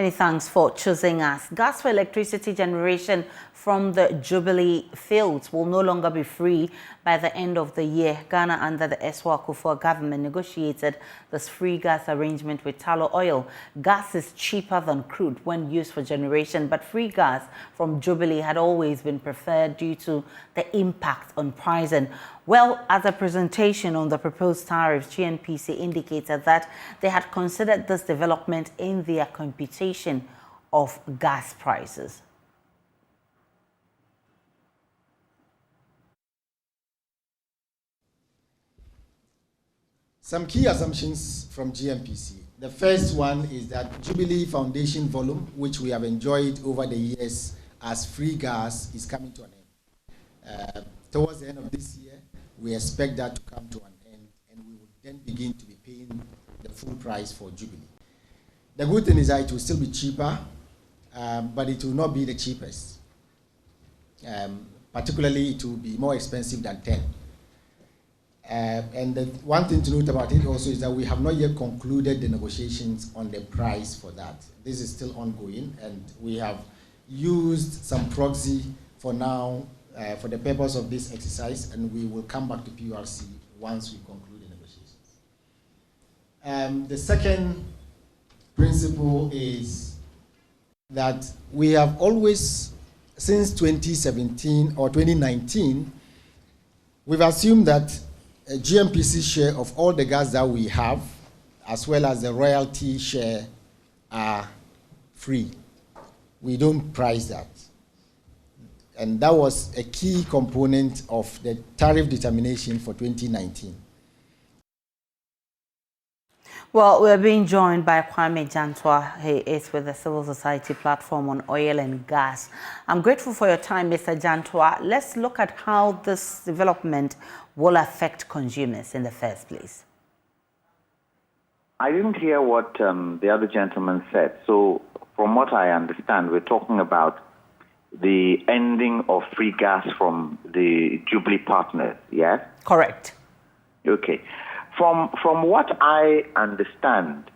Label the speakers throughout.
Speaker 1: Many thanks for choosing us. Gas for electricity generation from the Jubilee fields will no longer be free by the end of the year. Ghana, under the Eswa Akufo government, negotiated this free gas arrangement with Tallow Oil. Gas is cheaper than crude when used for generation, but free gas from Jubilee had always been preferred due to the impact on pricing. Well, as a presentation on the proposed tariffs, GNPC indicated that they had considered this development in their computation of gas prices.
Speaker 2: Some key assumptions from GNPC. The first one is that Jubilee Foundation volume, which we have enjoyed over the years as free gas, is coming to an end. Towards the end of this year, we expect that to come to an end, and we will then begin to be paying the full price for Jubilee. The good thing is that it will still be cheaper, but it will not be the cheapest. Particularly, it will be more expensive than 10. And the one thing to note about it also is that we have not yet concluded the negotiations on the price for that. This is still ongoing, and we have used some proxy for now for the purpose of this exercise, and we will come back to PRC once we conclude the negotiations. The second principle is that we have always, since 2017 or 2019, we've assumed that a GNPC share of all the gas that we have, as well as the royalty share, are free. We don't price that. And that was a key component of the tariff determination for 2019.
Speaker 1: Well, we're being joined by Kwame Jantwa. He is with the Civil Society Platform on Oil and Gas. I'm grateful for your time, Mr. Jantwa. Let's look at how this development will affect consumers in the first place.
Speaker 3: I didn't hear what the other gentleman said. So from what I understand, we're talking about the ending of free gas from the Jubilee partners, yes?
Speaker 1: Correct.
Speaker 3: Okay. From what I understand,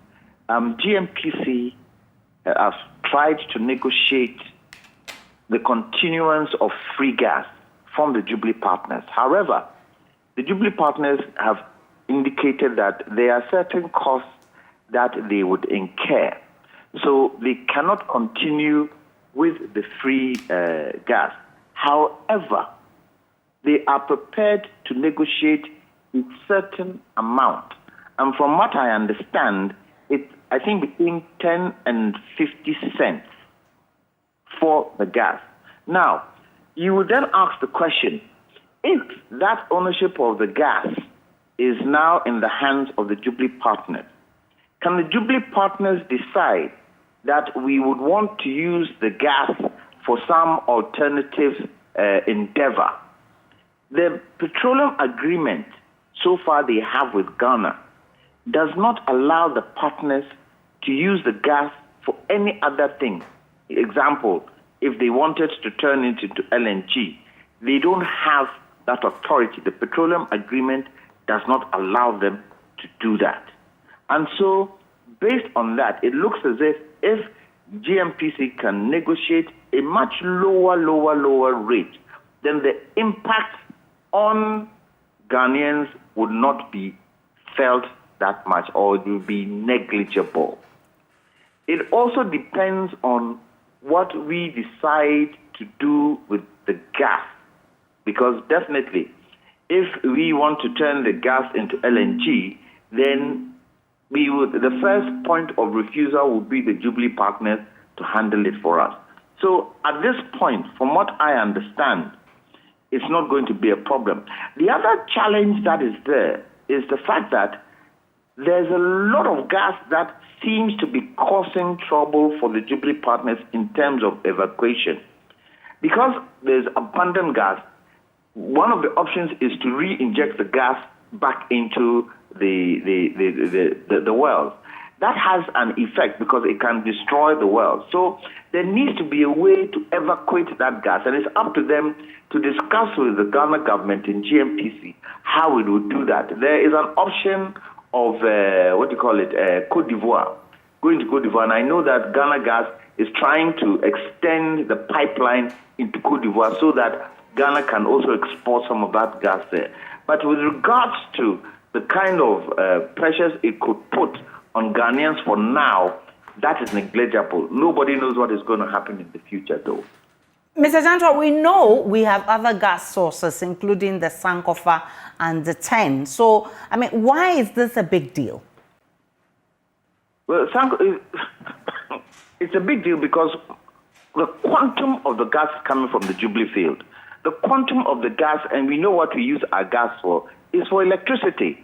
Speaker 3: GNPC has tried to negotiate the continuance of free gas from the Jubilee partners. However, the Jubilee partners have indicated that there are certain costs that they would incur. So they cannot continue with the free gas. However, they are prepared to negotiate a certain amount. And from what I understand, it's, I think, between 10 and 50 cents for the gas. Now, you would then ask the question, if that ownership of the gas is now in the hands of the Jubilee partners, can the Jubilee partners decide that we would want to use the gas for some alternative endeavor? The petroleum agreement so far they have with Ghana does not allow the partners to use the gas for any other thing. Example, if they wanted to turn it into LNG, they don't have that authority. The petroleum agreement does not allow them to do that. And so, based on that, it looks as if GNPC can negotiate a much lower rate, then the impact on Ghanaians would not be felt that much, or it will be negligible. It also depends on what we decide to do with the gas, because definitely, if we want to turn the gas into LNG, then the first point of refusal would be the Jubilee partners to handle it for us. So at this point, from what I understand, it's not going to be a problem. The other challenge that is there is the fact that there's a lot of gas that seems to be causing trouble for the Jubilee partners in terms of evacuation. Because there's abundant gas, one of the options is to re-inject the gas back into the wells. That has an effect because it can destroy the wells. So there needs to be a way to evacuate that gas, and it's up to them to discuss with the Ghana government in GNPC how it would do that. There is an option of, Côte d'Ivoire, going to Cote d'Ivoire. And I know that Ghana Gas is trying to extend the pipeline into Cote d'Ivoire so that Ghana can also export some of that gas there. But with regards to the kind of pressures it could put on Ghanaians for now, that is negligible. Nobody knows what is going to happen in the future, though.
Speaker 1: Mr. Jantwa, we know we have other gas sources, including the Sankofa and the TEN. So, I mean, why is this a big deal?
Speaker 3: Well, it's a big deal because the quantum of the gas coming from the Jubilee field, the quantum of the gas, and we know what we use our gas for, is for electricity.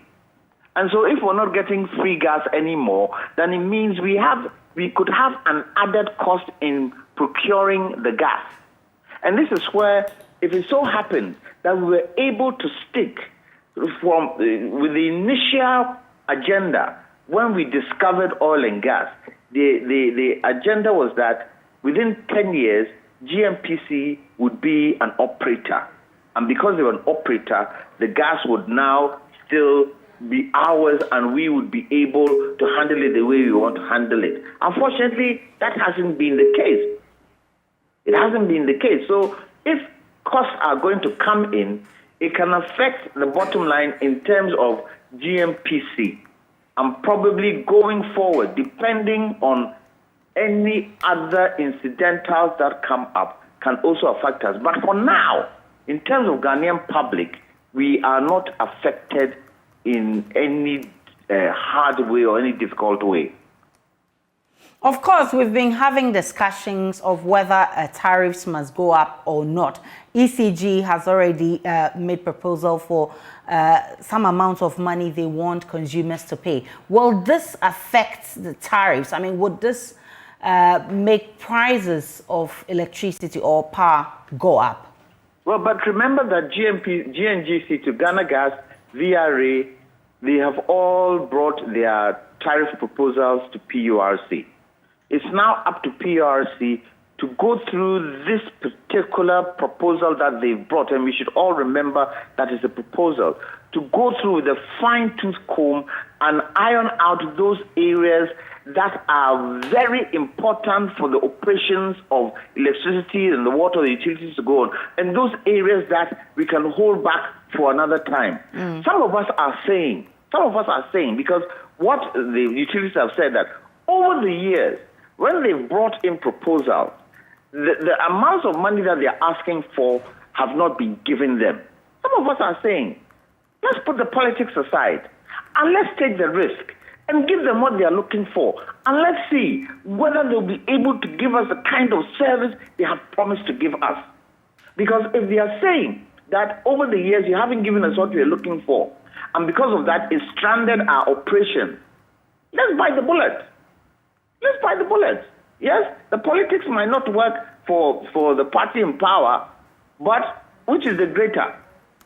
Speaker 3: And so if we're not getting free gas anymore, then it means we could have an added cost in procuring the gas. And this is where, if it so happened that we were able to stick with the initial agenda when we discovered oil and gas, the agenda was that within 10 years, GMPC would be an operator. And because they were an operator, the gas would now still be ours and we would be able to handle it the way we want to handle it. Unfortunately, that hasn't been the case. It hasn't been the case. So if costs are going to come in, it can affect the bottom line in terms of GMPC. And probably going forward, depending on any other incidentals that come up, can also affect us. But for now, in terms of Ghanaian public, we are not affected in any hard way or any difficult way.
Speaker 1: Of course, we've been having discussions of whether tariffs must go up or not. ECG has already made proposal for some amount of money they want consumers to pay. Will this affect the tariffs? I mean, would this make prices of electricity or power go up?
Speaker 3: Well, but remember that GNGC to Ghana Gas, VRA, they have all brought their tariff proposals to PURC. It's now up to PURC to go through this particular proposal that they've brought, and we should all remember that is a proposal, to go through with a fine-tooth comb and iron out those areas that are very important for the operations of electricity and the water, the utilities to go on, and those areas that we can hold back for another time. Some of us are saying, because what the utilities have said that over the years, when they've brought in proposals, the amounts of money that they're asking for have not been given them. Some of us are saying, let's put the politics aside and let's take the risk and give them what they are looking for. And let's see whether they'll be able to give us the kind of service they have promised to give us. Because if they are saying that over the years you haven't given us what we are looking for, and because of that it's stranded our operation, let's bite the bullet. Let's bite the bullet. Yes, the politics might not work for the party in power, but which is the greater?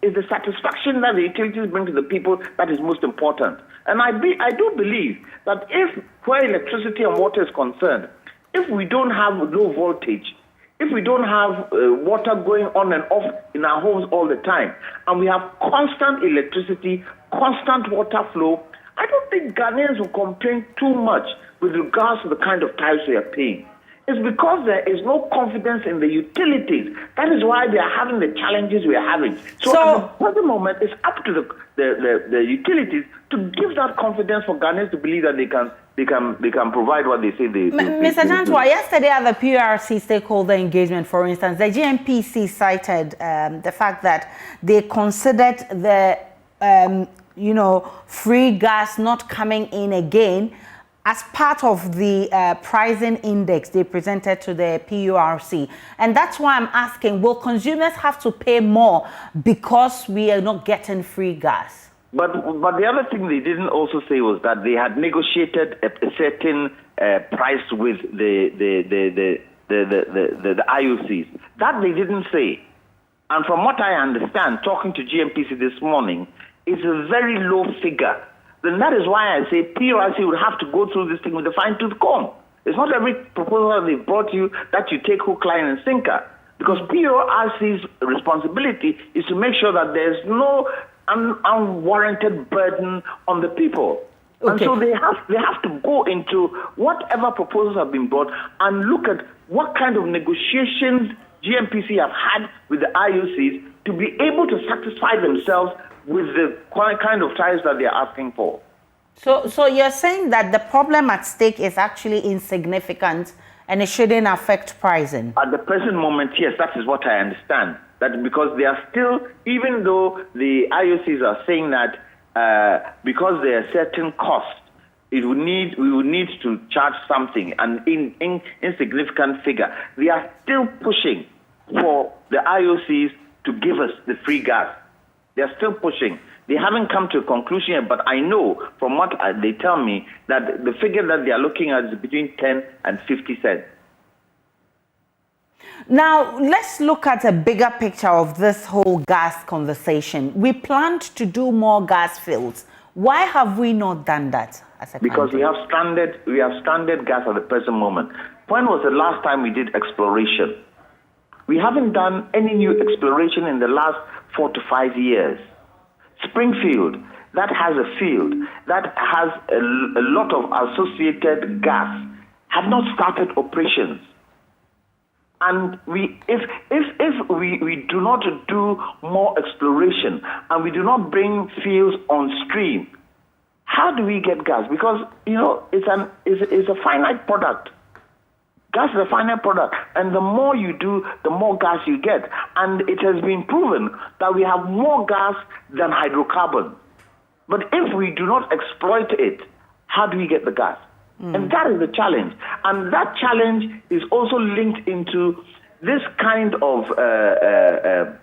Speaker 3: Is the satisfaction that the utilities bring to the people that is most important. And I do believe that if, where electricity and water is concerned, if we don't have low voltage, if we don't have water going on and off in our homes all the time, and we have constant electricity, constant water flow, I don't think Ghanaians will complain too much with regards to the kind of tariffs we are paying. It's because there is no confidence in the utilities. That is why they are having the challenges we are having. So at the present moment, it's up to the utilities to give that confidence for Ghanaians to believe that they can provide what they say they
Speaker 1: Mr. Jantwa, yesterday at the PRC stakeholder engagement, for instance, the GMPC cited the fact that they considered the free gas not coming in again as part of the pricing index they presented to the PURC. And that's why I'm asking, will consumers have to pay more because we are not getting free gas?
Speaker 3: But the other thing they didn't also say was that they had negotiated a certain price with the IOCs. That they didn't say. And from what I understand, talking to GMPC this morning, it's a very low figure. Then that is why I say PRC would have to go through this thing with a fine-tooth comb. It's not every proposal they brought you that you take hook, line, and sinker. Because PRC's responsibility is to make sure that there's no unwarranted burden on the people. And so they have to go into whatever proposals have been brought and look at what kind of negotiations GMPC have had with the IOCs to be able to satisfy themselves with the kind of tariffs that they are asking for.
Speaker 1: So you're saying that the problem at stake is actually insignificant and it shouldn't affect pricing? At
Speaker 3: the present moment, yes, that is what I understand. That because they are still, even though the IOCs are saying that because there are certain costs, we would need to charge something, an insignificant figure. They are still pushing for the IOCs to give us the free gas. They are still pushing. They haven't come to a conclusion yet, but I know from what they tell me that the figure that they are looking at is between 10 and 50 cents.
Speaker 1: Now, let's look at a bigger picture of this whole gas conversation. We planned to do more gas fields. Why have we not done that as a country?
Speaker 3: Because we have stranded gas at the present moment. When was the last time we did exploration? We haven't done any new exploration in the last 4 to 5 years. Springfield, that has a field, that has a lot of associated gas, have not started operations. And if we do not do more exploration and we do not bring fields on stream, how do we get gas? Because, you know, it's a finite product. Gas is a finite product, and the more you do, the more gas you get. And it has been proven that we have more gas than hydrocarbon. But if we do not exploit it, how do we get the gas? And that is the challenge. And that challenge is also linked into this kind of the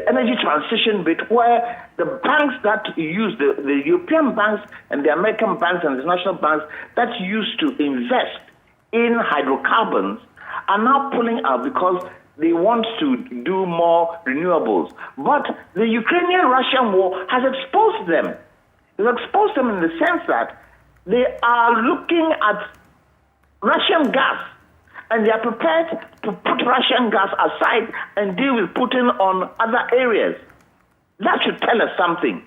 Speaker 3: energy transition bit, where the banks that use, the European banks and the American banks and the national banks that used to invest in hydrocarbons are now pulling out because they want to do more renewables. But the Ukrainian-Russian war has exposed them. It's exposed them in the sense that they are looking at Russian gas and they are prepared to put Russian gas aside and deal with Putin on other areas. That should tell us something.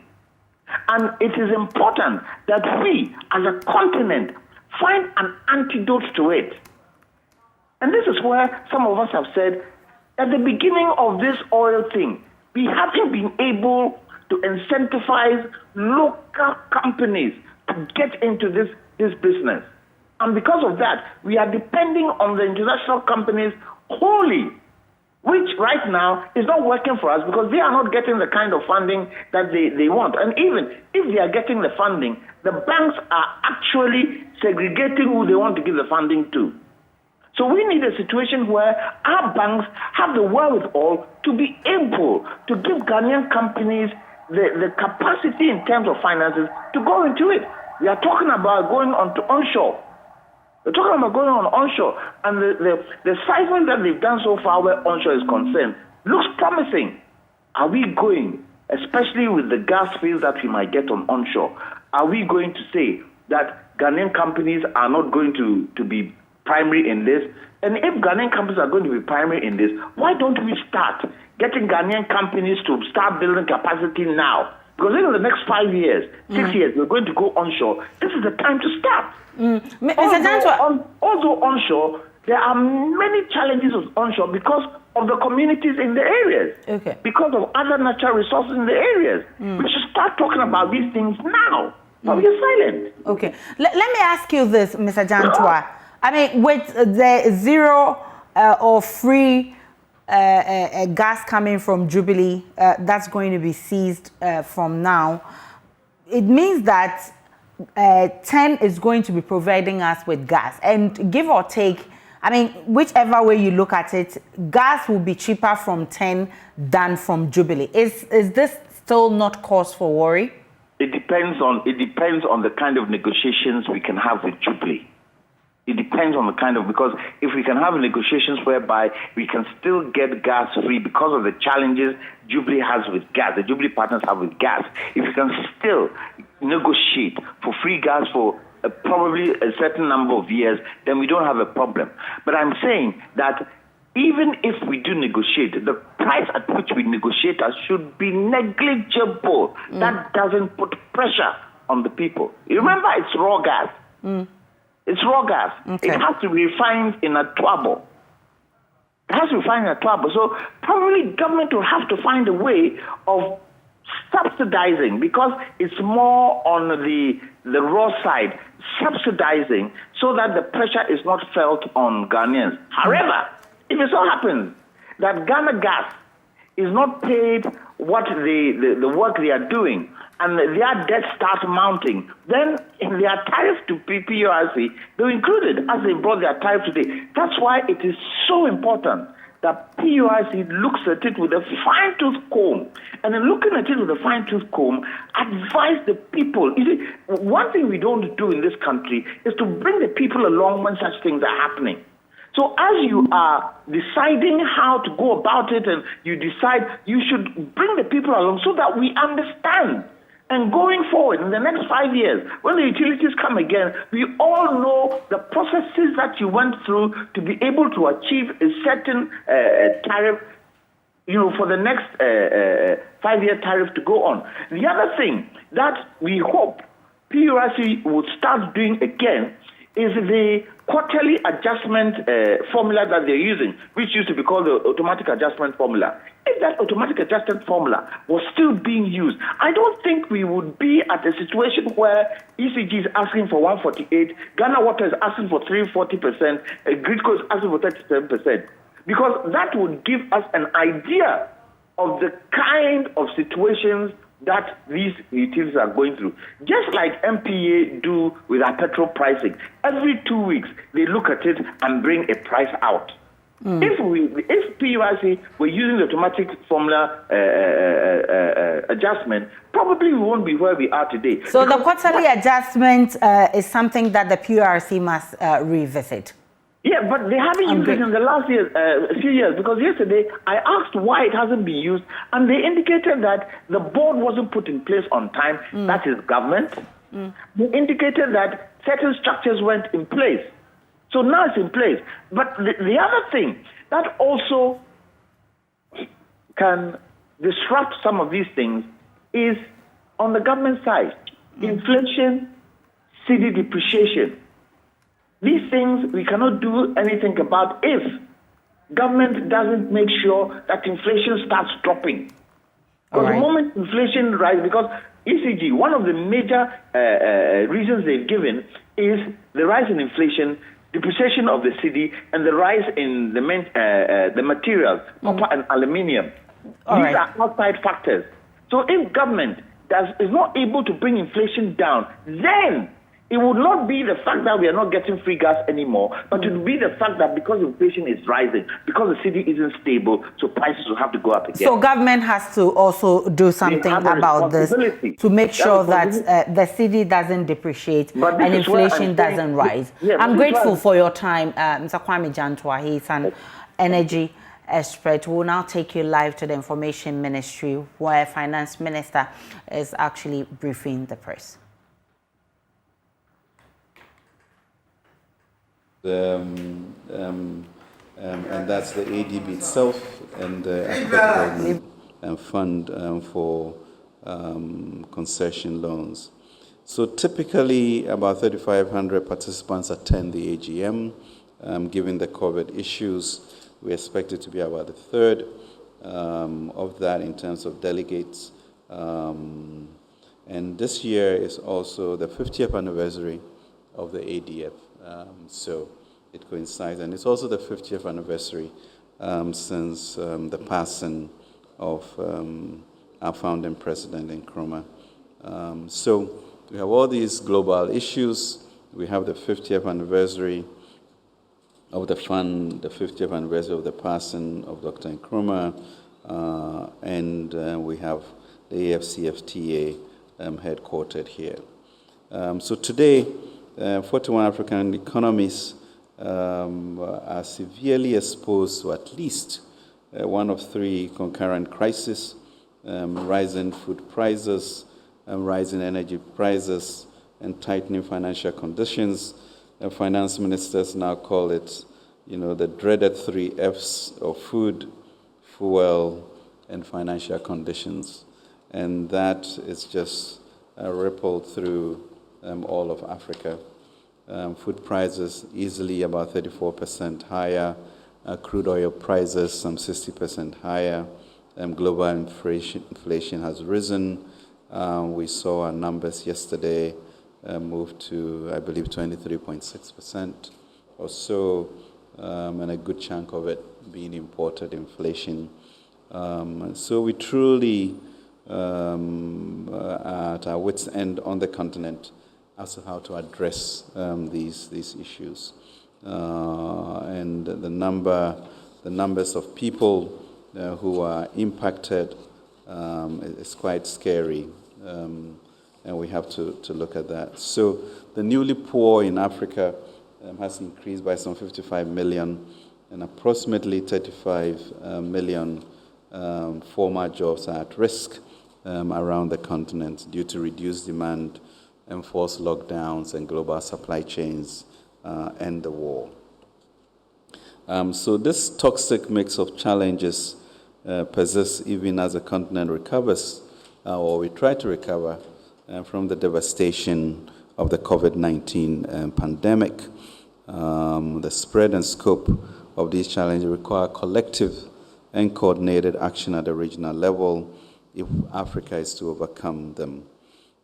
Speaker 3: And it is important that we, as a continent, find an antidote to it. And this is where some of us have said, at the beginning of this oil thing, we haven't been able to incentivize local companies to get into this business. And because of that, we are depending on the international companies wholly, which right now is not working for us because they are not getting the kind of funding that they want. And even if they are getting the funding, the banks are actually segregating who they want to give the funding to. So we need a situation where our banks have the wherewithal to be able to give Ghanaian companies the capacity in terms of finances to go into it. We are talking about going on to onshore. We're talking about going on onshore. And the seismic that they've done so far where onshore is concerned looks promising. Are we going, especially with the gas fields that we might get on onshore, are we going to say that Ghanaian companies are not going to be primary in this? And if Ghanaian companies are going to be primary in this, why don't we start getting Ghanaian companies to start building capacity now? Because in the next 5 years, 6 years, we're going to go onshore. This is the time to start. Although onshore, there are many challenges with onshore because of the communities in the areas, because of other natural resources in the areas. We should start talking about these things now. But we are silent.
Speaker 1: Okay. Let me ask you this, Mr. Jantua. I mean, with the zero or free gas coming from Jubilee, that's going to be seized from now, it means that 10 is going to be providing us with gas. And give or take, I mean, whichever way you look at it, gas will be cheaper from 10 than from Jubilee. Is this still not cause for worry?
Speaker 3: It depends on the kind of negotiations we can have with Jubilee. It depends on the kind of, because if we can have negotiations whereby we can still get gas free because of the challenges Jubilee has with gas, the Jubilee partners have with gas, if we can still negotiate for free gas for probably a certain number of years, then we don't have a problem. But I'm saying that even if we do negotiate, the price at which we negotiate should be negligible. That doesn't put pressure on the people. You remember, it's raw gas. It's raw gas.
Speaker 1: Okay.
Speaker 3: It has to be refined in a trouble. It has to be refined in a trouble. So probably government will have to find a way of subsidizing, because it's more on the raw side, subsidizing so that the pressure is not felt on Ghanaians. However, if it so happens that Ghana Gas is not paid what the work they are doing, and their debt starts mounting, then in their tariff to PURC, they're included as they brought their tariff today. That's why it is so important that PURC looks at it with a fine-tooth comb, and in looking at it with a fine-tooth comb, advise the people. You see, one thing we don't do in this country is to bring the people along when such things are happening. So as you are deciding how to go about it, and you decide, you should bring the people along so that we understand. And going forward, in the next 5 years, when the utilities come again, we all know the processes that you went through to be able to achieve a certain tariff, for the next 5-year tariff to go on. The other thing that we hope PURC would start doing again is the quarterly adjustment formula that they're using, which used to be called the automatic adjustment formula. If that automatic adjustment formula was still being used, I don't think we would be at a situation where ECG is asking for 148, Ghana Water is asking for 340%, Gridco is asking for 37%, because that would give us an idea of the kind of situations that these utilities are going through. Just like MPA do with our petrol pricing. Every 2 weeks, they look at it and bring a price out. If PURC were using the automatic formula adjustment, probably we won't be where we are today.
Speaker 1: So the quarterly adjustment is something that the PURC must revisit.
Speaker 3: Yeah, but they haven't used it in the last few years, because yesterday I asked why it hasn't been used, and they indicated that the board wasn't put in place on time. That is government. They indicated that certain structures weren't in place. So now it's in place. But the other thing that also can disrupt some of these things is on the government side. Inflation, cedi depreciation. These things we cannot do anything about if government doesn't make sure that inflation starts dropping. Because the moment inflation rises, because ECG, one of the major reasons they've given is the rise in inflation, depreciation of the cedi, and the rise in the materials, copper and aluminium. These are outside factors. So if government is not able to bring inflation down, then it would not be the fact that we are not getting free gas anymore, but it would be the fact that because inflation is rising, because the cedi isn't stable, so prices will have to go up again. So
Speaker 1: government has to also do something about this to make sure that the cedi doesn't depreciate and inflation doesn't rise. I'm grateful for your time, Mr. Kwame Jantwa. He's an energy expert. We'll now take you live to the Information Ministry, where Finance Minister is actually briefing the press.
Speaker 4: And that's the AfDB itself and the African government fund for concession loans. So typically about 3,500 participants attend the AGM. Given the COVID issues, we expect it to be about a third of that in terms of delegates. And this year is also the 50th anniversary of the ADF. So it coincides, and it's also the 50th anniversary since the passing of our founding president Nkrumah. So we have all these global issues. We have the 50th anniversary of the fund, the 50th anniversary of the passing of Dr. Nkrumah, and we have the AFCFTA headquartered here. So today, 41 African economies are severely exposed to at least one of three concurrent crises: rising food prices, rising energy prices, and tightening financial conditions. Finance ministers now call it, the dreaded 3 Fs of food, fuel, and financial conditions. And that is just rippled through all of Africa. Food prices easily about 34% higher, crude oil prices some 60% higher, global inflation has risen. We saw our numbers yesterday move to, I believe, 23.6% or so, and a good chunk of it being imported inflation. So we truly are at our wits' end on the continent as to how to address these issues. And the numbers of people who are impacted is quite scary, and we have to look at that. So the newly poor in Africa has increased by some 55 million, and approximately 35 million former jobs are at risk around the continent due to reduced demand, enforced lockdowns, and global supply chains, and the war. So this toxic mix of challenges persists even as the continent recovers, or we try to recover, from the devastation of the COVID-19 pandemic. The spread and scope of these challenges require collective and coordinated action at the regional level if Africa is to overcome them.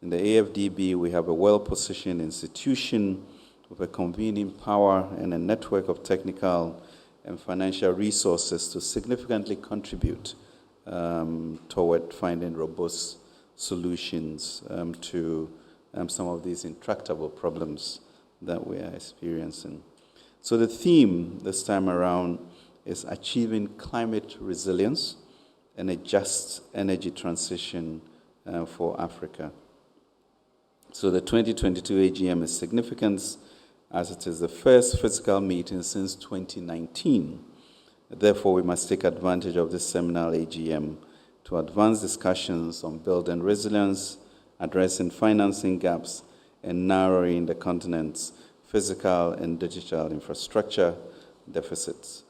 Speaker 4: In the AfDB, we have a well-positioned institution with a convening power and a network of technical and financial resources to significantly contribute toward finding robust solutions to some of these intractable problems that we are experiencing. So the theme this time around is achieving climate resilience and a just energy transition for Africa. So the 2022 AGM is significant as it is the first physical meeting since 2019. Therefore, we must take advantage of this seminal AGM to advance discussions on building resilience, addressing financing gaps, and narrowing the continent's physical and digital infrastructure deficits.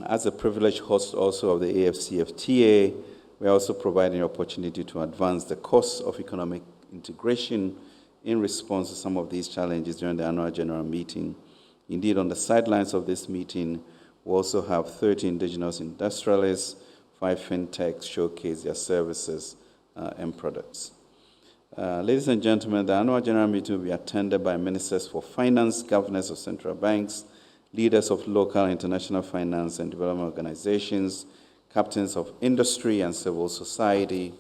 Speaker 4: As a privileged host also of the AfCFTA, we are also providing an opportunity to advance the course of economic integration in response to some of these challenges during the annual general meeting. Indeed, on the sidelines of this meeting, we also have 30 indigenous industrialists, 5 fintechs showcase their services and products. Ladies and gentlemen, the annual general meeting will be attended by ministers for finance, governors of central banks, leaders of local and international finance and development organizations, captains of industry and civil society,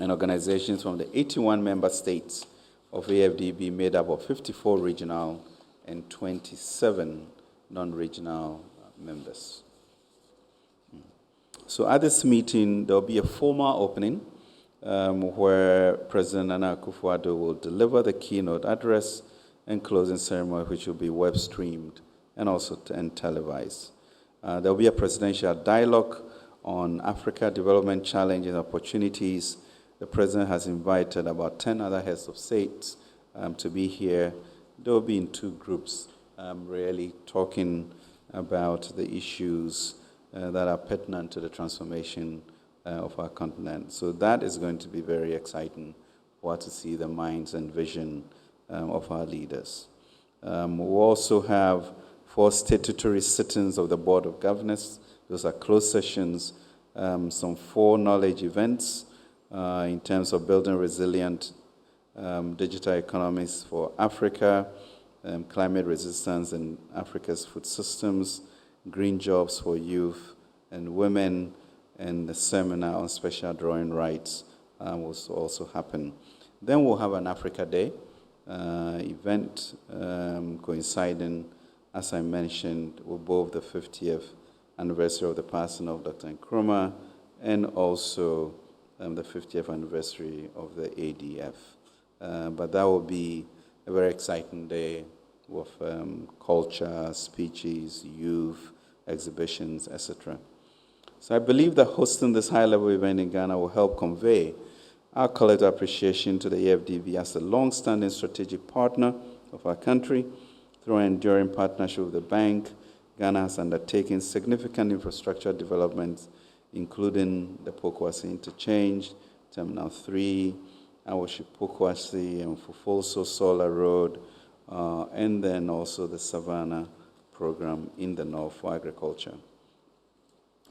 Speaker 4: and organizations from the 81 member states of AfDB made up of 54 regional and 27 non-regional members. So at this meeting, there will be a formal opening where President Nana Akufo-Addo will deliver the keynote address and closing ceremony, which will be web-streamed and also televised. There will be a presidential dialogue on Africa development challenges and opportunities. The President has invited about 10 other heads of states to be here. They will be in 2 groups, really talking about the issues that are pertinent to the transformation of our continent. So that is going to be very exciting for us to see the minds and vision of our leaders. We'll also have 4 statutory sittings of the Board of Governors. Those are closed sessions, some 4 knowledge events in terms of building resilient digital economies for Africa, climate resistance in Africa's food systems, green jobs for youth and women, and the seminar on special drawing rights will also happen. Then we'll have an Africa Day event coinciding, as I mentioned, with both the 50th anniversary of the passing of Dr. Nkrumah and also the 50th anniversary of the ADF. But that will be a very exciting day with culture, speeches, youth, exhibitions, etc. So I believe that hosting this high-level event in Ghana will help convey our collective appreciation to the AfDB as a long-standing strategic partner of our country. Through an enduring partnership with the bank, Ghana has undertaken significant infrastructure developments including the Pokwasi Interchange, Terminal 3, Awashi Pokwasi, and Fufolso Solar Road, and then also the Savannah program in the north for agriculture.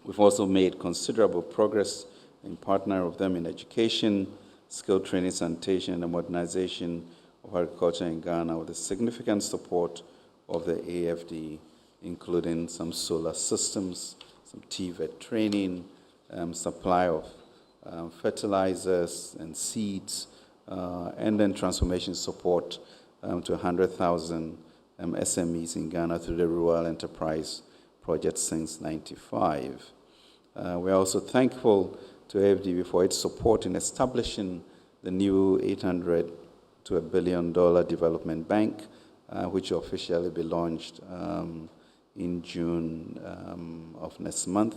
Speaker 4: We've also made considerable progress in partnering with them in education, skill training, sanitation, and the modernization of agriculture in Ghana with the significant support of the AfD, including some solar systems, some TVET training, supply of fertilizers and seeds, and then transformation support to 100,000 SMEs in Ghana through the Rural Enterprise Project since '95. We're also thankful to AfDB for its support in establishing the new $800 to $1 billion development bank, which will officially be launched in June of next month.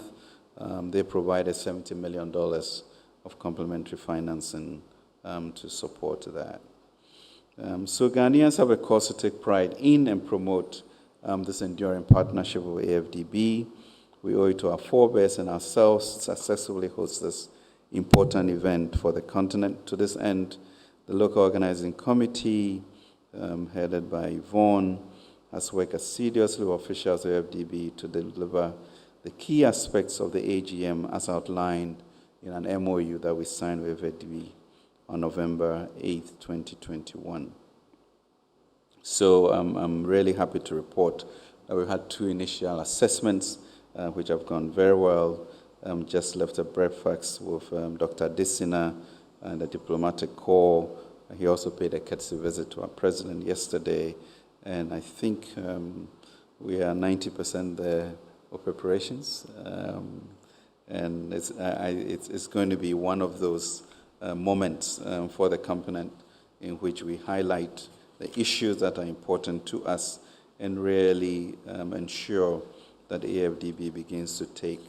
Speaker 4: They provided $70 million of complementary financing to support that. So Ghanaians have a cause to take pride in and promote this enduring partnership with AfDB. We owe it to our forebears and ourselves to successfully host this important event for the continent. To this end, the local organizing committee, headed by Yvonne, has worked assiduously with officials of AfDB to deliver the key aspects of the AGM as outlined in an MOU that we signed with AfDB on November 8th, 2021. So I'm really happy to report that we've had 2 initial assessments which have gone very well. Just left a breakfast with Dr. Adesina and the diplomatic corps. He also paid a courtesy visit to our president yesterday, and I think we are 90% there of preparations, and it's going to be one of those moments for the continent in which we highlight the issues that are important to us and really ensure that AfDB begins to take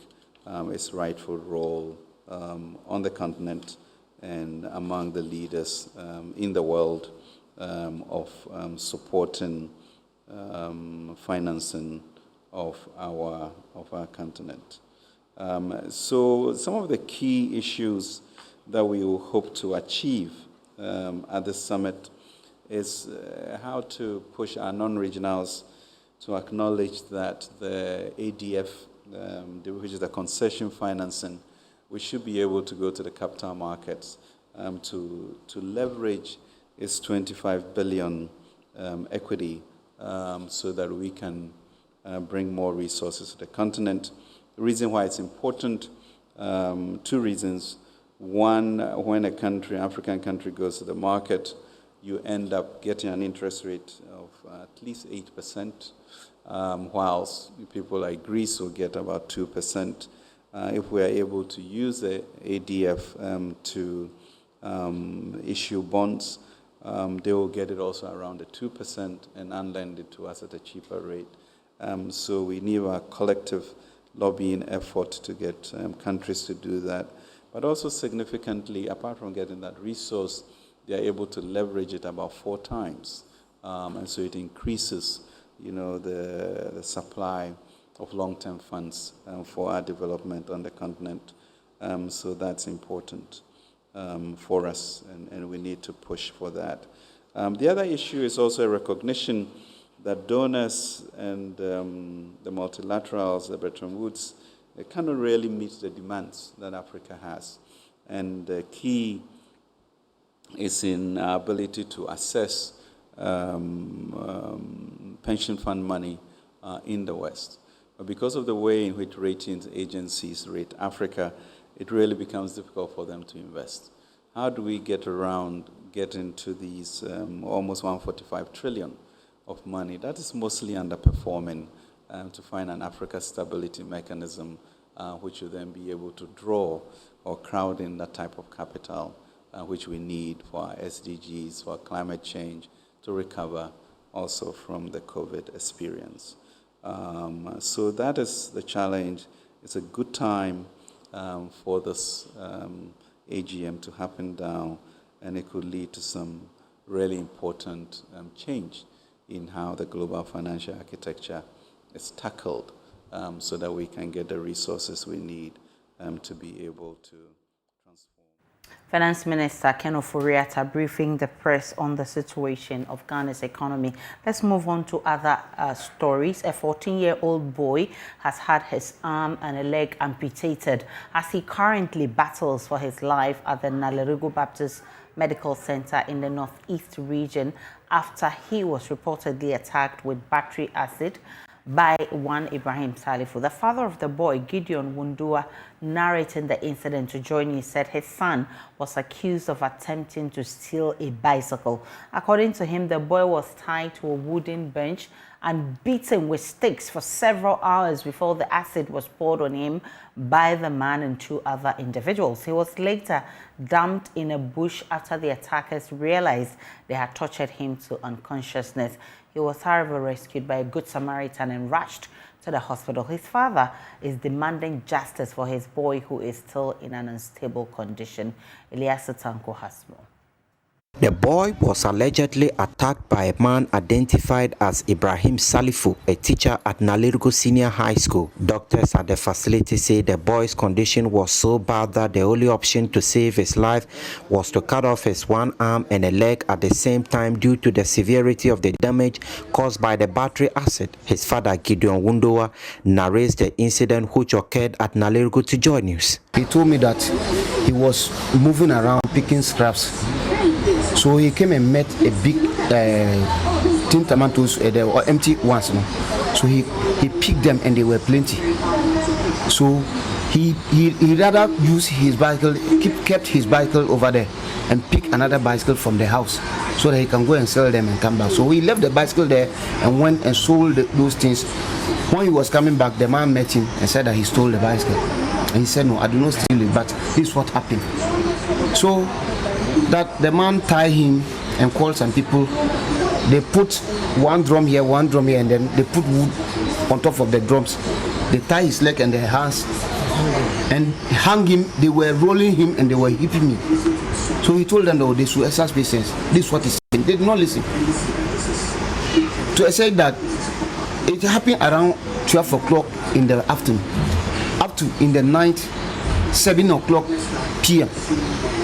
Speaker 4: its rightful role on the continent and among the leaders in the world of supporting financing of our continent. So some of the key issues that we will hope to achieve at this summit is how to push our non-regionals to acknowledge that the ADF, which is the concession financing, we should be able to go to the capital markets to leverage its 25 billion equity so that we can bring more resources to the continent. The reason why it's important, 2 reasons. One, when a country, African country, goes to the market, you end up getting an interest rate of at least 8%, whilst people like Greece will get about 2%. If we are able to use the ADF to issue bonds, they will get it also around the 2% and unlend it to us at a cheaper rate. So we need a collective lobbying effort to get countries to do that. But also significantly, apart from getting that resource, they are able to leverage it about 4 times. And so it increases, the supply of long-term funds for our development on the continent. So that's important for us, and we need to push for that. The other issue is also a recognition that donors and the multilaterals, the Bretton Woods, they cannot really meet the demands that Africa has. And the key is in our ability to assess pension fund money in the West. But because of the way in which ratings agencies rate Africa, it really becomes difficult for them to invest. How do we get into these almost 145 trillion of money? That is mostly underperforming to find an Africa stability mechanism which will then be able to draw or crowd in that type of capital which we need for our SDGs, for climate change, to recover also from the COVID experience. So that is the challenge. It's a good time for this AGM to happen down, and it could lead to some really important change in how the global financial architecture is tackled so that we can get the resources we need to be able to transform.
Speaker 1: Finance Minister Ken Ofori-Atta briefing the press on the situation of Ghana's economy. Let's move on to other stories. A 14-year-old boy has had his arm and a leg amputated as he currently battles for his life at the Nalerigu Baptist Medical Center in the Northeast region after he was reportedly attacked with battery acid by one Ibrahim Salifu. The father of the boy, Gideon Wundua, narrating the incident to JoyNews, said his son was accused of attempting to steal a bicycle. According to him, the boy was tied to a wooden bench and beaten with sticks for several hours before the acid was poured on him by the man and two other individuals. He was later dumped in a bush after the attackers realized they had tortured him to unconsciousness. He was, however, rescued by a good Samaritan and rushed to the hospital. His father is demanding justice for his boy, who is still in an unstable condition. Elias Tanko has more.
Speaker 5: The boy was allegedly attacked by a man identified as Ibrahim Salifu, a teacher at Nalerigu Senior High School. Doctors at the facility say the boy's condition was so bad that the only option to save his life was to cut off his one arm and a leg at the same time due to the severity of the damage caused by the battery acid. His father, Gideon Wundua, narrates the incident which occurred at Nalerigu to JoyNews.
Speaker 6: He told me that he was moving around picking scraps. So he came and met a big tin tomatoes, they were empty ones. No? So he picked them and they were plenty. So he rather used his bicycle, kept his bicycle over there and pick another bicycle from the house so that he can go and sell them and come back. So he left the bicycle there and went and sold those things. When he was coming back, the man met him and said that he stole the bicycle. And he said, no, I did not steal it, but this is what happened. So that the man tied him and called some people. They put one drum here, and then they put wood on top of the drums. They tie his leg and their hands and hang him. They were rolling him and they were hitting me. So he told them, no, they should exercise patience. This is what he said. They did not listen. So I said that it happened around 12 o'clock in the afternoon, up to in the night, 7 o'clock p.m.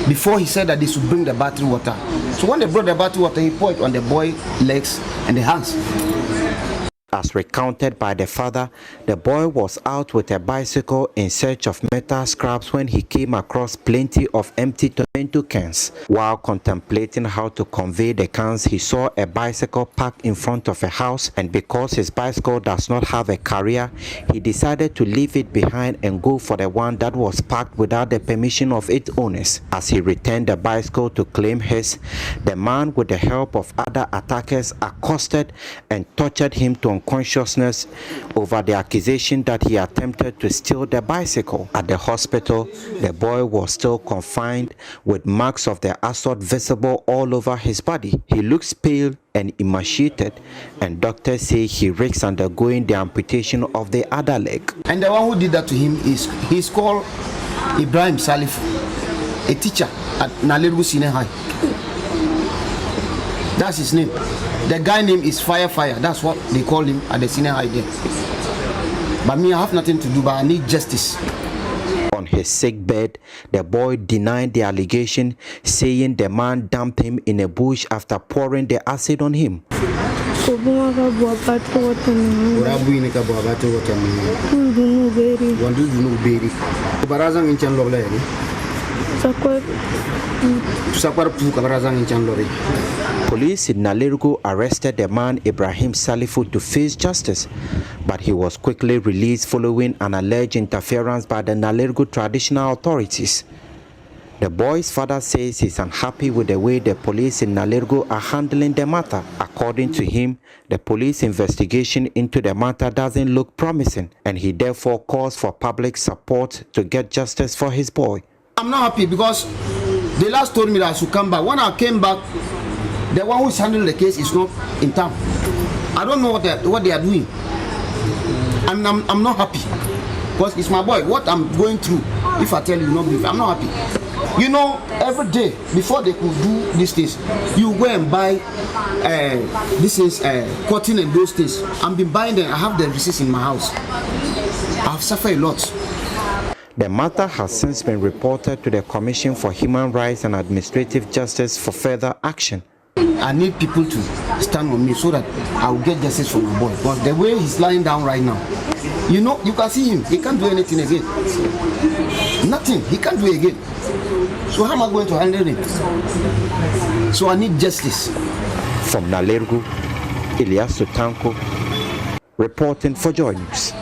Speaker 6: Before he said that they should bring the battery water. So when they brought the battery water, he poured it on the boy's legs and the hands.
Speaker 5: As recounted by the father, the boy was out with a bicycle in search of metal scraps when he came across plenty of empty tomato cans. While contemplating how to convey the cans, he saw a bicycle parked in front of a house, and because his bicycle does not have a carrier, he decided to leave it behind and go for the one that was parked without the permission of its owners. As he returned the bicycle to claim his, the man, with the help of other attackers, accosted and tortured him to unconsciousness over the accusation that he attempted to steal the bicycle. At the hospital, the boy was still confined with marks of the assault visible all over his body. He looks pale and emaciated, and doctors say he risks undergoing the amputation of the other leg.
Speaker 6: And the one who did that to him he's called Ibrahim Salifu, a teacher at Nalerigu Senior High. That's his name. The guy name is Fire. That's what they call him at the senior high there. But me, I have nothing to do, but I need justice.
Speaker 5: On his sick bed, the boy denied the allegation, saying the man dumped him in a bush after pouring the acid on him. Police in Nalerigu arrested the man Ibrahim Salifu to face justice, but he was quickly released following an alleged interference by the Nalerigu traditional authorities. The boy's father says he's unhappy with the way the police in Nalerigu are handling the matter. According to him, the police investigation into the matter doesn't look promising, and he therefore calls for public support to get justice for his boy.
Speaker 6: I'm not happy because they last told me that I should come back. When I came back, the one who's handling the case is not in town. I don't know what they are doing. And I'm not happy because it's my boy. What I'm going through, if I tell you, not believe, I'm not happy. You know, every day before they could do these things, you go and buy this is cotton and those things. I've been buying them. I have the receipts in my house. I've suffered a lot.
Speaker 5: The matter has since been reported to the Commission for Human Rights and Administrative Justice for further action.
Speaker 6: I need people to stand with me so that I will get justice for my boy. Because the way he's lying down right now, you know, you can see him. He can't do anything again. Nothing. He can't do it again. So how am I going to handle it? So I need justice.
Speaker 5: From Nalergu, Elias Sutanko, reporting for JoyNews.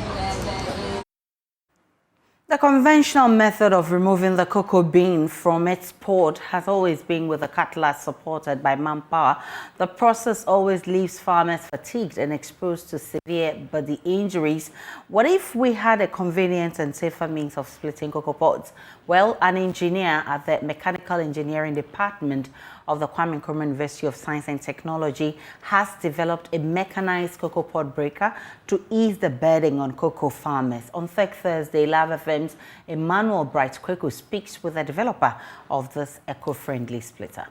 Speaker 1: The conventional method of removing the cocoa bean from its pod has always been with a cutlass supported by manpower. The process always leaves farmers fatigued and exposed to severe body injuries. What if we had a convenient and safer means of splitting cocoa pods? Well, an engineer at the Mechanical Engineering Department of the Kwame Nkrumah University of Science and Technology has developed a mechanized cocoa pod breaker to ease the burden on cocoa farmers. On Thursday, Love FM's Emmanuel Bright Kweku speaks with the developer of this eco-friendly splitter.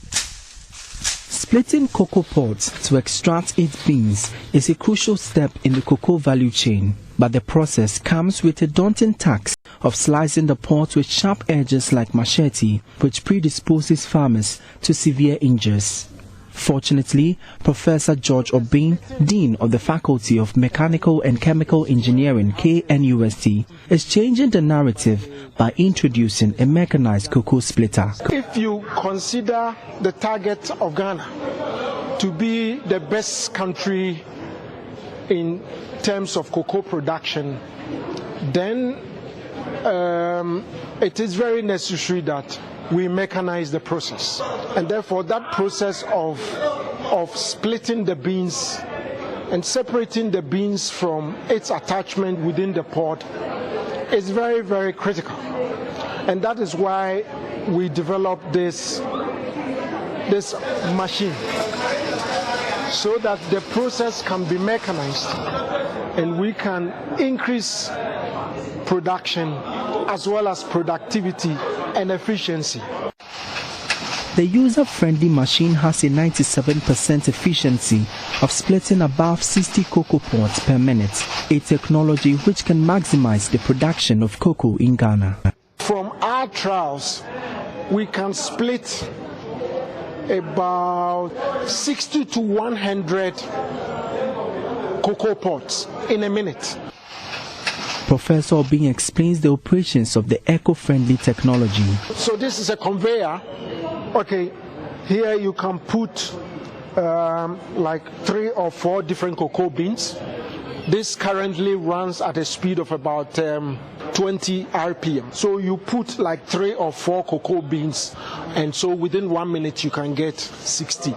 Speaker 7: Splitting cocoa pods to extract its beans is a crucial step in the cocoa value chain, but the process comes with a daunting task of slicing the pods with sharp edges like machete, which predisposes farmers to severe injuries. Fortunately, Professor George Obin, Dean of the Faculty of Mechanical and Chemical Engineering, KNUST, is changing the narrative by introducing a mechanized cocoa splitter.
Speaker 8: If you consider the target of Ghana to be the best country in terms of cocoa production, then it is very necessary that we mechanize the process. And therefore that process of splitting the beans and separating the beans from its attachment within the pod is very, very critical. And that is why we developed this machine, so that the process can be mechanized and we can increase production as well as productivity and efficiency.
Speaker 7: The user-friendly machine has a 97% efficiency of splitting above 60 cocoa pods per minute, a technology which can maximize the production of cocoa in Ghana.
Speaker 8: From our trials, we can split about 60 to 100 cocoa pods in a minute.
Speaker 7: Professor Obin explains the operations of the eco-friendly technology.
Speaker 8: So this is a conveyor. Okay, here you can put like 3 or 4 different cocoa beans. This currently runs at a speed of about 20 RPM. So you put like 3 or 4 cocoa beans, and so within 1 minute you can get 60.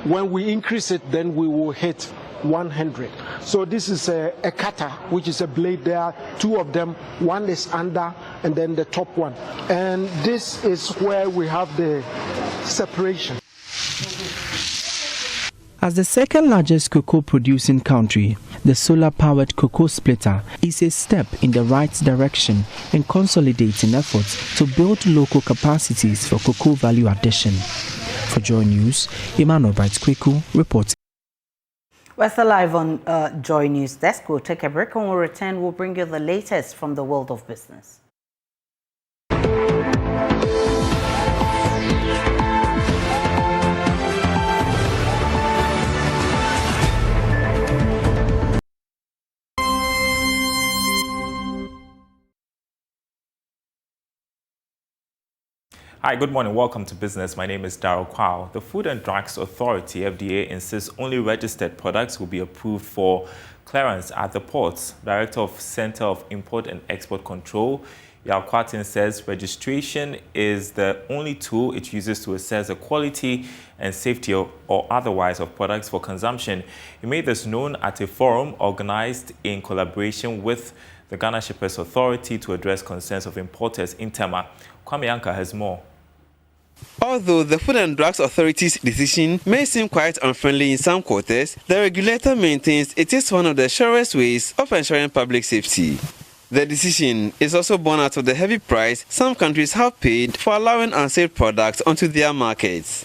Speaker 8: When we increase it, then we will hit 100. So this is a cutter, which is a blade. There are 2 of them. One is under and then the top one. And this is where we have the separation.
Speaker 7: As the second largest cocoa producing country, the solar-powered cocoa splitter is a step in the right direction in consolidating efforts to build local capacities for cocoa value addition. For JoyNews, Emmanuel Bright Kweku reporting.
Speaker 1: We're still live on JoyNews desk. We'll take a break. When we return, we'll bring you the latest from the world of business.
Speaker 9: Hi, good morning. Welcome to Business. My name is Darryl Kwao. The Food and Drugs Authority, FDA, insists only registered products will be approved for clearance at the ports. Director of Center of Import and Export Control, Yao Kwatin, says registration is the only tool it uses to assess the quality and safety or otherwise of products for consumption. He made this known at a forum organized in collaboration with the Ghana Shippers Authority to address concerns of importers in Tema. Kwame Yanka has more.
Speaker 10: Although the Food and Drugs Authority's decision may seem quite unfriendly in some quarters, the regulator maintains it is one of the surest ways of ensuring public safety. The decision is also born out of the heavy price some countries have paid for allowing unsafe products onto their markets.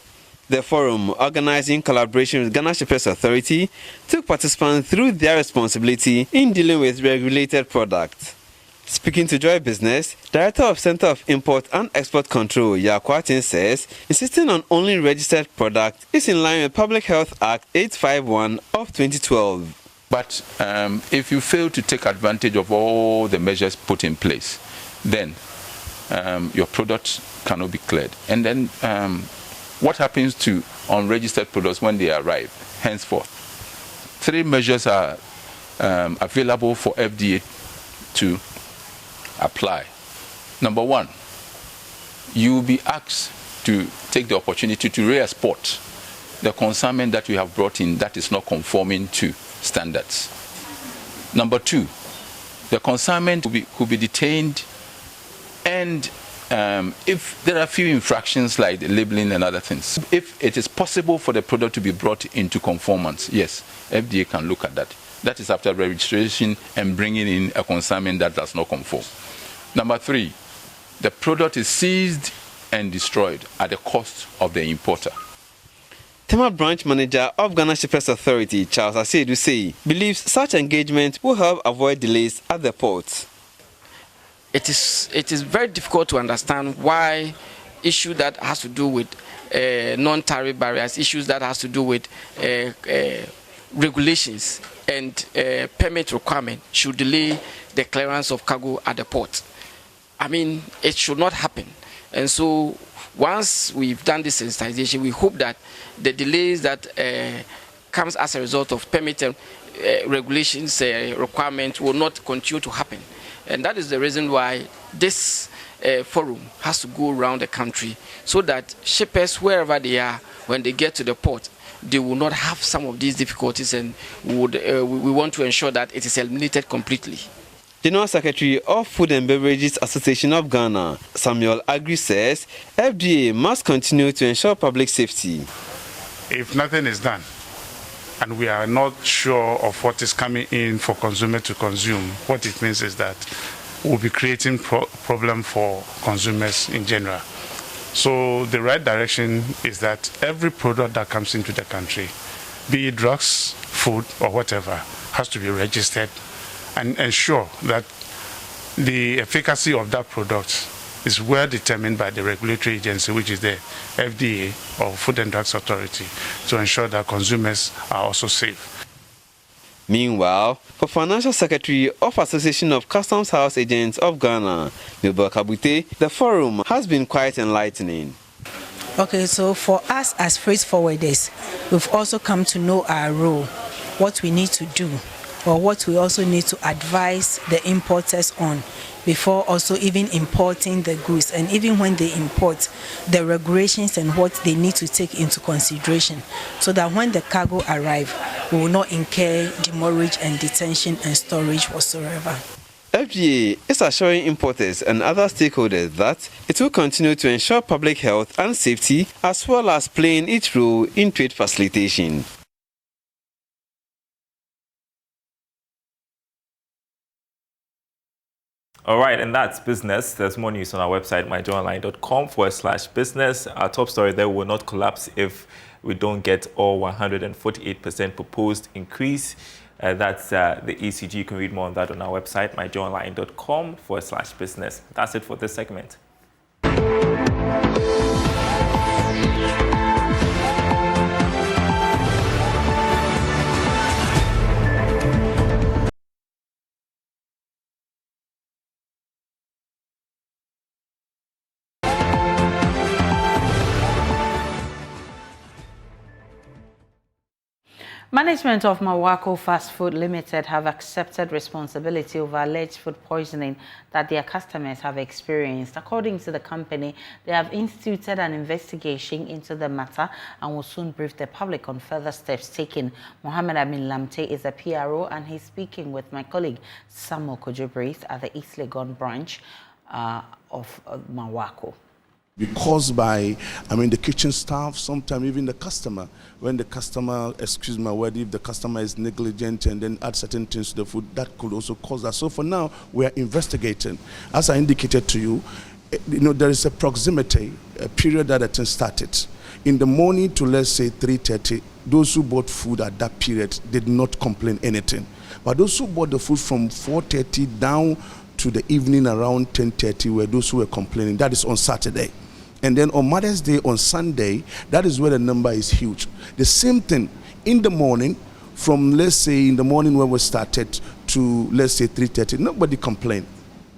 Speaker 10: The forum, organized in collaboration with Ghana Shippers Authority, took participants through their responsibility in dealing with regulated products. Speaking to Joy Business, Director of Center of Import and Export Control, Yakwatin, says insisting on only registered product is in line with Public Health Act 851 of 2012.
Speaker 11: But if you fail to take advantage of all the measures put in place, then your product cannot be cleared. And then what happens to unregistered products when they arrive? Henceforth, 3 measures are available for FDA to apply. Number 1, you will be asked to take the opportunity to re-export the consignment that you have brought in that is not conforming to standards. Number 2, the consignment could be detained, and if there are few infractions like the labeling and other things, if it is possible for the product to be brought into conformance, yes, FDA can look at that. That is after registration and bringing in a consignment that does not conform. Number 3, the product is seized and destroyed at the cost of the importer.
Speaker 10: Tema Branch Manager of Ghana Shippers Authority, Charles Asiedu, say believes such engagement will help avoid delays at the ports.
Speaker 12: It is very difficult to understand why issue that has to do with non-tariff barriers, issues that has to do with regulations and permit requirement should delay the clearance of cargo at the port. I mean, it should not happen. And so once we've done this sensitization, we hope that the delays that comes as a result of permit regulations requirement will not continue to happen. And that is the reason why this forum has to go around the country so that shippers, wherever they are, when they get to the port, they will not have some of these difficulties, and we want to ensure that it is eliminated completely.
Speaker 10: General Secretary of Food and Beverages Association of Ghana, Samuel Agri, says FDA must continue to ensure public safety.
Speaker 13: If nothing is done, and we are not sure of what is coming in for consumer to consume, what it means is that we'll be creating problem for consumers in general. So the right direction is that every product that comes into the country, be it drugs, food, or whatever, has to be registered and ensure that the efficacy of that product is well determined by the regulatory agency, which is the FDA or Food and Drugs Authority, to ensure that consumers are also safe.
Speaker 10: Meanwhile, for Financial Secretary of Association of Customs House Agents of Ghana, Milbel Kabute, the forum has been quite enlightening.
Speaker 14: Okay, so for us as freight forwarders, we've also come to know our role, what we need to do, or what we also need to advise the importers on before also even importing the goods, and even when they import, the regulations and what they need to take into consideration, so that when the cargo arrives, we will not incur demurrage and detention and storage whatsoever.
Speaker 10: FDA is assuring importers and other stakeholders that it will continue to ensure public health and safety, as well as playing its role in trade facilitation.
Speaker 9: All right, and that's business. There's more news on our website, myjoyonline.com/business. Our top story there will not collapse if we don't get all 148% proposed increase. That's the ECG. You can read more on that on our website, myjoyonline.com/business. That's it for this segment.
Speaker 1: Management of Mawako Fast Food Limited have accepted responsibility over alleged food poisoning that their customers have experienced. According to the company, they have instituted an investigation into the matter and will soon brief the public on further steps taken. Mohammed Amin Lamte is a PRO, and he's speaking with my colleague Samuel Kojobris at the East Legon branch of Mawako.
Speaker 15: Because by, the kitchen staff, sometimes even the customer, when the customer, excuse my word, if the customer is negligent and then add certain things to the food, that could also cause that. So for now, we are investigating. As I indicated to you, there is a proximity, a period that the thing started. In the morning to, let's say, 3:30, those who bought food at that period did not complain anything. But those who bought the food from 4:30 down to the evening around 10:30 were those who were complaining. That is on Saturday. And then on Mother's Day, on Sunday, that is where the number is huge. The same thing in the morning, from let's say in the morning when we started to let's say 3:30, nobody complained,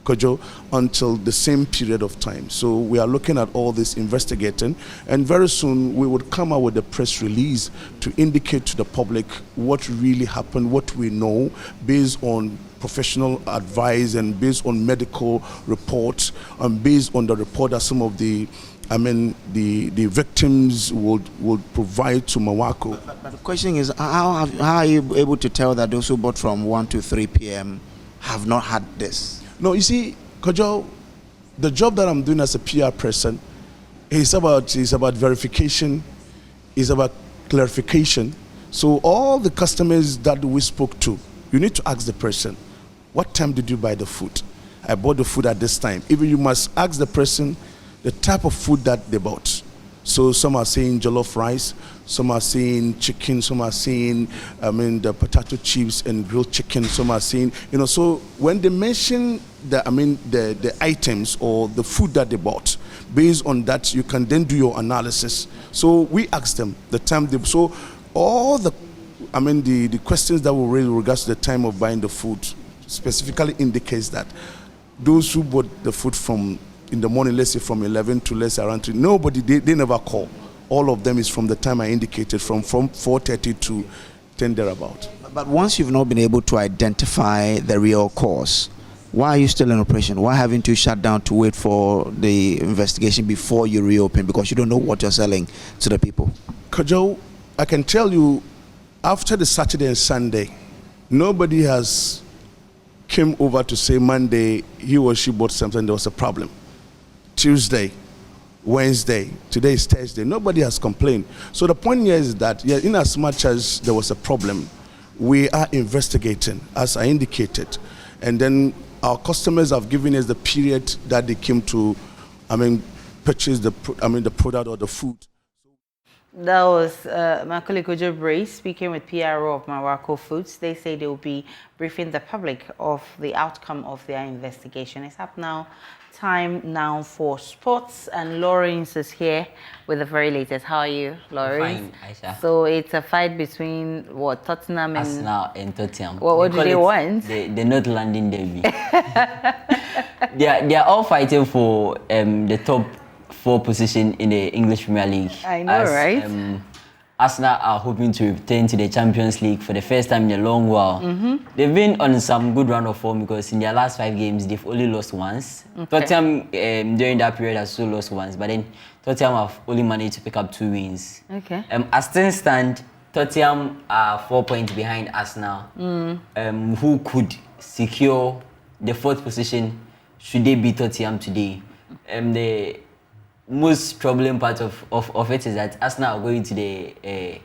Speaker 15: Kojo, until the same period of time. So we are looking at all this, investigating, and very soon we would come out with a press release to indicate to the public what really happened, what we know, based on professional advice and based on medical reports and based on the report that some of the the victims would provide to Mawako.
Speaker 16: But the question is, how are you able to tell that those who bought from 1 to 3 p.m. have not had this?
Speaker 15: No, you see, Kojo, the job that I'm doing as a PR person is about verification, is about clarification. So all the customers that we spoke to, you need to ask the person, what time did you buy the food? I bought the food at this time. Even you must ask the person the type of food that they bought. So some are saying jollof rice, some are saying chicken, some are saying, the potato chips and grilled chicken, some are saying, so when they mention the items or the food that they bought, based on that, you can then do your analysis. So we asked them the time they, so all the questions that were raised with regards to the time of buying the food specifically indicates that those who bought the food from in the morning, let's say from 11 to let's say around 3, nobody, they never call. All of them is from the time I indicated, from 4:30 to 10 thereabout.
Speaker 16: But once you've not been able to identify the real cause, why are you still in operation? Why haven't you shut down to wait for the investigation before you reopen? Because you don't know what you're selling to the people.
Speaker 15: Kojo, I can tell you, after the Saturday and Sunday, nobody has came over to say Monday he or she bought something, there was a problem. Tuesday, Wednesday, today is Thursday, nobody has complained. So the point here is that, in as much as there was a problem, we are investigating, as I indicated. And then our customers have given us the period that they came to, purchase the product or the food.
Speaker 1: That was my colleague Jubilee speaking with PRO of Mawako Foods. They say they will be briefing the public of the outcome of their investigation. It's up now. Time now for sports, and Lawrence is here with the very latest. How are you, Lawrence?
Speaker 17: Fine, Aisha.
Speaker 1: So it's a fight between what, Tottenham and
Speaker 17: Arsenal and Tottenham.
Speaker 1: What do they want?
Speaker 17: The North London derby. they are all fighting for the top 4 position in the English Premier League.
Speaker 1: I know, right?
Speaker 17: Arsenal are hoping to return to the Champions League for the first time in a long while. They've been on some good run of form because in their last 5 games, they've only lost once. Okay. Tottenham, during that period, has also lost once, but then Tottenham have only managed to pick up 2 wins.
Speaker 1: Okay.
Speaker 17: As things stand, Tottenham are 4 points behind Arsenal, who could secure the 4th position should they beat Tottenham today. The most troubling part of it is that Arsenal are going to the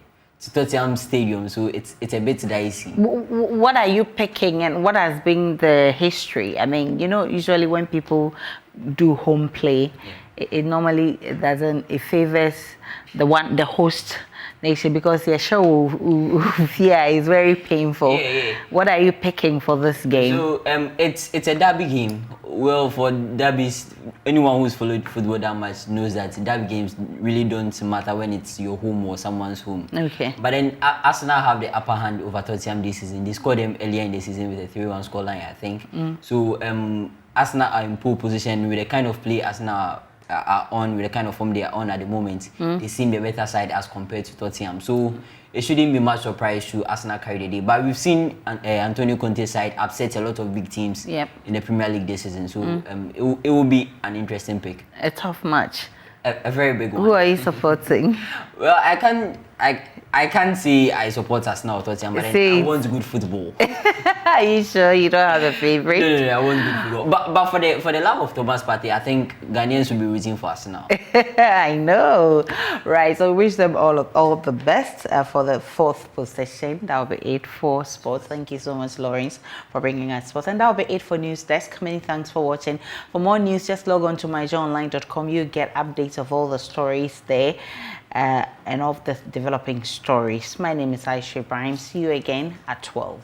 Speaker 17: Tottenham Stadium, so it's a bit dicey.
Speaker 1: What are you picking, and what has been the history? Usually when people do home play, it normally doesn't. It favors the host nation, because their show is very painful. Yeah. What are you picking for this game?
Speaker 17: So it's a derby game. Well, for derbies, anyone who's followed football that much knows that derby games really don't matter when it's your home or someone's home.
Speaker 1: Okay.
Speaker 17: But then Arsenal have the upper hand over Tottenham this season. They scored them earlier in the season with a 3-1 scoreline, I think. So Arsenal are in pole position with the kind of play Arsenal are on, with the kind of form they are on at the moment. They seem the better side as compared to Tottenham. So it shouldn't be much surprise to Arsenal carry the day. But we've seen Antonio Conte's side upset a lot of big teams in the Premier League this season. So it will be an interesting pick.
Speaker 1: A tough match.
Speaker 17: A very big one.
Speaker 1: Who are you supporting?
Speaker 17: Well, I can't say I support Arsenal or Tottenham, but I want good football.
Speaker 1: Are you sure you don't have a favorite?
Speaker 17: No, I want good football. But for the love of Thomas Partey, I think Ghanaians will be rooting for Arsenal.
Speaker 1: I know. Right, so we wish them all the best for the 4th position. That will be 8 for sports. Thank you so much, Lawrence, for bringing us sports. And that will be 8 for News Desk. Many thanks for watching. For more news, just log on to myjoyonline.com. You get updates of all the stories there and of the developing stories. My name is Aisha Ibrahim. See you again at 12.